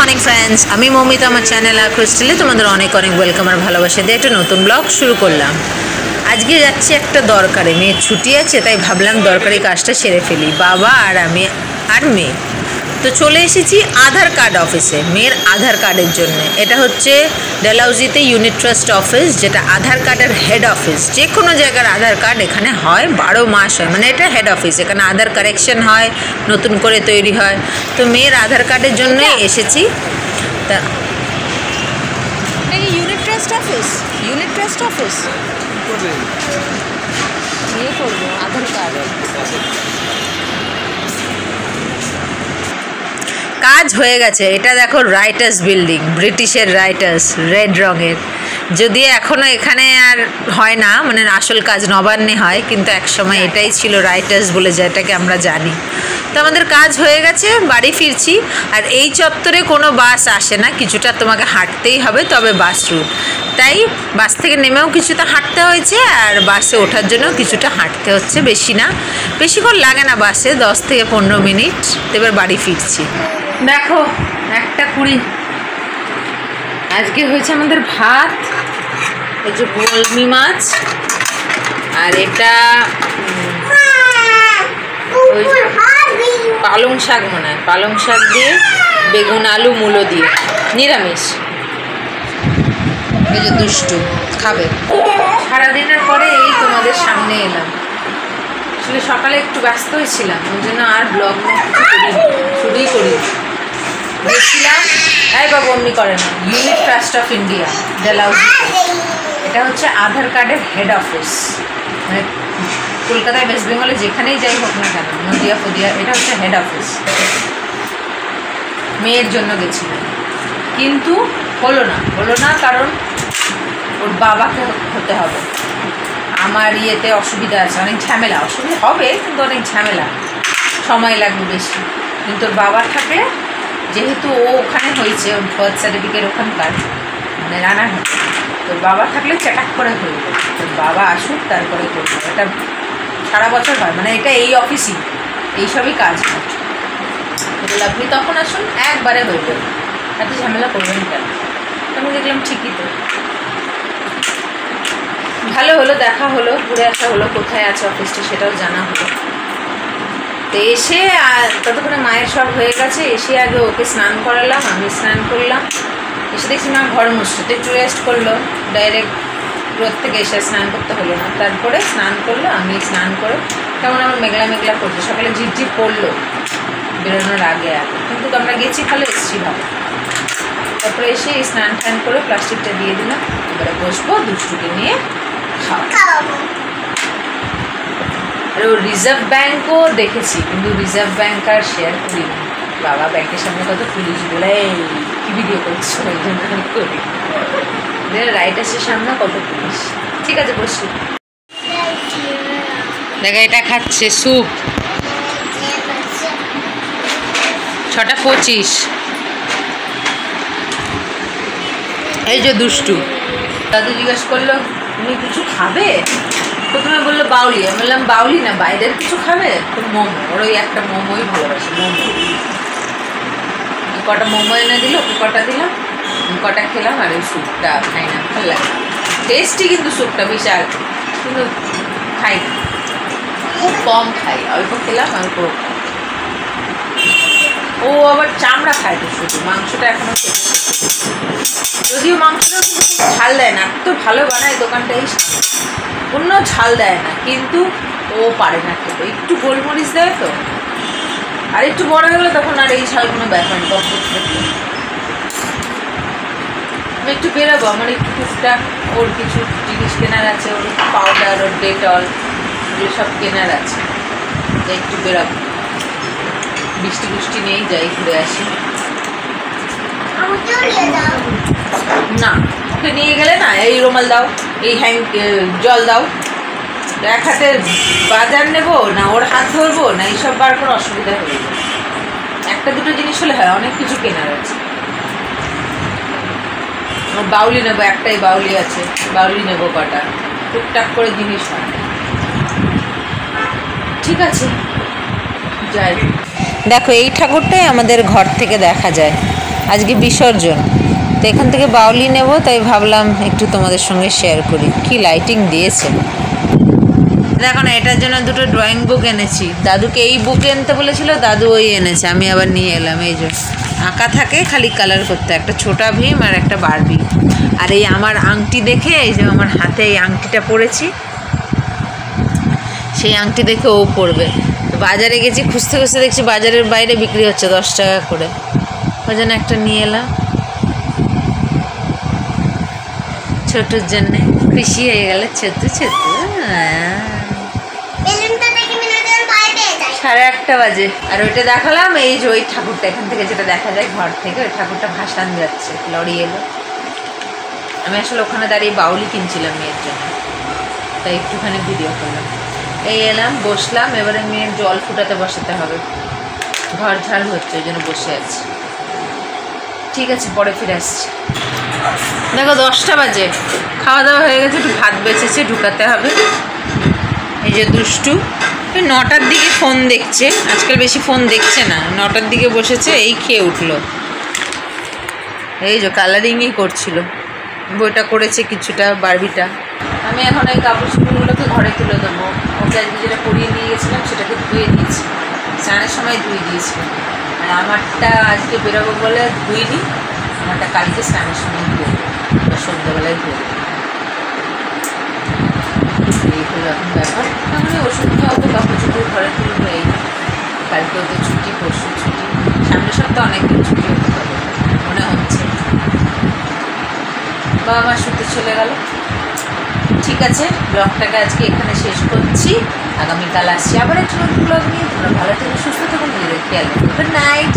Morning friends, আমি মৌমিতা। আমার channel আর ক্রিস্টালে তোমাদের অনেক অনেক ওয়েলকাম আর ভালোবাসা দিয়ে একটা নতুন ব্লগ শুরু করলাম। আজকে যাচ্ছি একটা দরকারে, মেয়ের ছুটি আছে, তাই ভাবলাম দরকারি কাজটা সেরে ফেলি। বাবা আর আমি আর মেয়ে তো চলে এসেছি আধার কার্ড অফিসে, মেয়ের আধার কার্ডের জন্য। এটা হচ্ছে ডালহাউজিতে ইউনিট ট্রাস্ট অফিস, যেটা আধার কার্ডের হেড অফিস। যে কোনো জায়গার আধার কার্ড এখানে হয়, 12 মাস হয়, মানে এটা হেড অফিস। এখানে আধার কারেকশন হয়, নতুন করে তৈরি হয়। তো মেয়ের আধার কার্ডের জন্যই এসেছি। তা unit trust office, unit trust office নিয়ে করবো আধার কার্ড। কাজ হয়ে গেছে। এটা দেখো রাইটার্স বিল্ডিং, ব্রিটিশের রাইটার্স, রেড রঙের। যদিও এখনও এখানে আর হয় না, মানে আসল কাজ নবান্নে হয়, কিন্তু একসময় এটাই ছিল রাইটার্স বলে, যেটাকে আমরা জানি। তো আমাদের কাজ হয়ে গেছে, বাড়ি ফিরছি। আর এই চত্বরে কোনো বাস আসে না, কিছুটা তোমাকে হাঁটতেই হবে, তবে বাস রুট। তাই বাস থেকে নেমেও কিছুটা হাঁটতে হয়েছে, আর বাসে ওঠার জন্য কিছুটা হাঁটতে হচ্ছে। বেশি না, বেশিক্ষণ লাগে না বাসে, 10 থেকে 15 মিনিট। এবার বাড়ি ফিরছি। দেখো 1:20 আজকে হয়েছে আমাদের ভাত, এই যে কলমি মাছ, আর এটা পালং শাক, মনে হয় পালং শাক দিয়ে বেগুন আলু মূলো দিয়ে, নিরামিষ। এই যে দুষ্টু খাবে। সারাদিনের পরে এই তোমাদের সামনে এলাম। আসলে সকালে একটু ব্যস্ত হয়েছিলাম, ওই জন্য আর ব্লগ শুরুই করি। দেখছিলাম, এই বাবু অমনি করে না, unit trust of India Dalhousie. এটা হচ্ছে আধার কার্ডের হেড অফিস, মানে কলকাতায়, ওয়েস্ট বেঙ্গলে যেখানেই যাই হোক না কেন, নদিয়া ফদিয়া, এটা হচ্ছে হেড অফিস। মেয়ের জন্য গেছিলাম, কিন্তু হলো না, কারণ ওর বাবাকে হতে হবে। আমার ইয়েতে অসুবিধা আছে, অনেক ঝামেলা। অসুবিধা হবে, কিন্তু অনেক ঝামেলা, সময় লাগবে বেশি। কিন্তু ওর বাবা থাকলে, যেহেতু ও ওখানে হয়েছে, ওর বার্থ সার্টিফিকেট ওখানকার, মানে রানাঘাট, তোর বাবা থাকলে চ্যাটাক করে হয়ে যাবে। তোর বাবা আসুক, তারপরে করবো। এটা সারা বছর হয়, মানে এটা এই অফিসই এইসবই কাজ হয়। বলে আপনি তখন আসুন, একবারে হয়ে যাবে, এত ঝামেলা করবেন কেন? আমি দেখলাম ঠিকই তো, ভালো হলো, দেখা হলো, ঘুরে আসা হলো। কোথায় আছে অফিসটা সেটাও জানা হলো। তো এসে ততক্ষণে মায়ের সব হয়ে গেছে। এসে আগে ওকে স্নান করালাম, আমি স্নান করলাম। এসে দেখছি মা ঘর মুছতে, তো একটু রেস্ট করলো। ডাইরেক্ট রোদ থেকে এসে স্নান করতে হলো না। তারপরে স্নান করলো, আমি স্নান করে, কেমন আমার মেঘলা মেঘলা করছে। সকালে ঝিরঝির পড়লো বেরোনোর আগে, কিন্তু আমরা গেছি ভালো, এসছি ভালো। তারপরে এসে স্নান টান করে প্লাস্টিকটা দিয়ে দিলাম। এবারে বসবো, দুষ্টুকে নিয়ে খাওয়াবো। আর ও রিজার্ভ ব্যাঙ্কও দেখেছি, কিন্তু রিজার্ভ ব্যাঙ্ক আর শেয়ার করি না। বাবা ব্যাংকের সামনে কত পুলিশ বলে, কি ভিডিও করছো, ওই জন্য আমি করি। রাইটার্সের সামনে কত পুলিশ। ঠিক আছে, বসি। দেখা এটা খাচ্ছে স্যুপ, 6:25। এই যে দুষ্টু দাদু জিজ্ঞেস করলো, তুমি কিছু খাবে? প্রথমে বললো বাউলি। আমি বললাম বাউলি না, বাইরের কিছু খাবে? তো মোমো, ওর ওই একটা মোমোই ভালোবাসে, মোমো। কটা মোমো এনে দিল, ওকে কটা দিলাম, কটা খেলাম। আর ওই স্যুপটা খাই না, ভালো লাগে। টেস্টি কিন্তু স্যুপটা বিশাল, কিন্তু খাই না, খুব কম খাই। অল্প খেলাম, অল্প। ও আবার চামড়া খায় তো, শুধু মাংসটা এখনো খেতে। যদিও মাংসটা ঝাল দেয় না, এত ভালো বানায় দোকানটাই, অন্য ঝাল দেয় না, কিন্তু ও পারে না খেতে। একটু গোলমরিচ দেয় তো, আর একটু বড় হয়ে গেলে তখন আর এই ঝাল কোনো ব্যাপার নেই। কম করতে আমি একটু বেরোবো, আমার একটু টুকটাক ওর কিছু জিনিস কেনার আছে, ওর পাউডার, ওর ডেটল, এগুলো সব কেনার আছে। যাই একটু বেরোবো, বৃষ্টি নেই, যাই ঘুরে আসি। না, ওকে নিয়ে গেলে না, এই রুমাল দাও, এই জল দাও। এক হাতে বাজার নেবো না, ওর হাত ধরবো না, এইসব বার করে অসুবিধা হয়ে যায়। একটা দুটো জিনিস হলে হয়, অনেক কিছু কেনার আছে। বাউলি নেবো, একটাই বাউলি আছে, বাউলি নেবো কটা, টুকটাক করে জিনিস হয়। ঠিক আছে, যাই। দেখো এই ঠাকুরটাই আমাদের ঘর থেকে দেখা যায়, আজকে বিসর্জন, তো এখান থেকে বাউলি নেব, তাই ভাবলাম একটু তোমাদের সঙ্গে শেয়ার করি। কি লাইটিং দিয়েছে দেখো না। এটার জন্য দুটো ড্রয়িং বুক এনেছি। দাদুকে এই বুক আনতে বলেছিল, দাদু ওই এনেছে, আমি আবার নিয়ে এলাম। এই যে আঁকা থাকে, খালি কালার করতে, একটা ছোটা ভীম আর একটা বারবি। আর এই আমার আংটি দেখে, এই যে আমার হাতে এই আংটিটা পরেছি, সেই আংটি দেখে ও পরবে। তো বাজারে গেছি, খুঁজতে খুঁজতে দেখছি বাজারের বাইরে বিক্রি হচ্ছে 10 টাকা করে, ওই জন্য একটা নিয়ে এলাম ছোটুর জন্যে। খুশি হয়ে গেল ছোটু ছোটু। 1:30 বাজে। আর ওইটা দেখালাম, এই যে ওই ঠাকুরটা এখান থেকে যেটা দেখা যায় ঘর থেকে, ওই ঠাকুরটা ভাসান যাচ্ছে, লরি এলো। আমি আসলে ওখানে দাঁড়িয়ে বাউলি কিনছিলাম মেয়ের জন্য, তাই একটুখানি ভিডিও করলাম। এই এলাম, বসলাম, এবারে মেয়ের জল ফুটাতে বসাতে হবে। ঘর ঝাড় হচ্ছে, ওই জন্য বসে আছি। ঠিক আছে, পরে ফিরে আসছি। দেখো 10টা বাজে, খাওয়া দাওয়া হয়ে গেছে, একটু ভাত বেঁচেছে, ঢুকাতে হবে। এই যে দুষ্টু 9টার দিকে ফোন দেখছে, আজকাল বেশি ফোন দেখছে না। 9টার দিকে বসেছে, এই খেয়ে উঠলো। এই যে কালারিংই করছিল, বইটা করেছে কিছুটা, বারবিটা। আমি এখন এই কাপড় চোপড়গুলোকে ঘরে তুলে দেবো। ওকে আজকে যেটা পরিয়ে নিয়ে গেছিলাম সেটাকে ধুয়ে দিয়েছি, স্নানের সময় ধুয়ে দিয়েছিলাম। আর আমারটা আজকে বেরোবো বলে ধুইনি, আমারটা কালকে স্নানের সময় ধুয়ে দেবো, সন্ধ্যাবেলায় ধুয়ে দেবো। এই হলো এখন ব্যাপার। তাহলে ওষুধ খাওয়া তো কাপড় চোপড় ঘরে তুলে হয়েই, কালকেও তো ছুটি, পরশু ছুটি, সামনের সপ্তাহে অনেকদিন ছুটি হতে পারে মনে হচ্ছে। বাবা মা শুতে চলে গেল। ঠিক আছে, ব্লগটাকে আজকে এখানে শেষ করছি। আগামীকাল আসছি আবার একটা নতুন ব্লগ নিয়ে। তোমরা ভালো থেকে সুস্থ থাকুন, নিজেদের খেয়াল রাখো। Good night.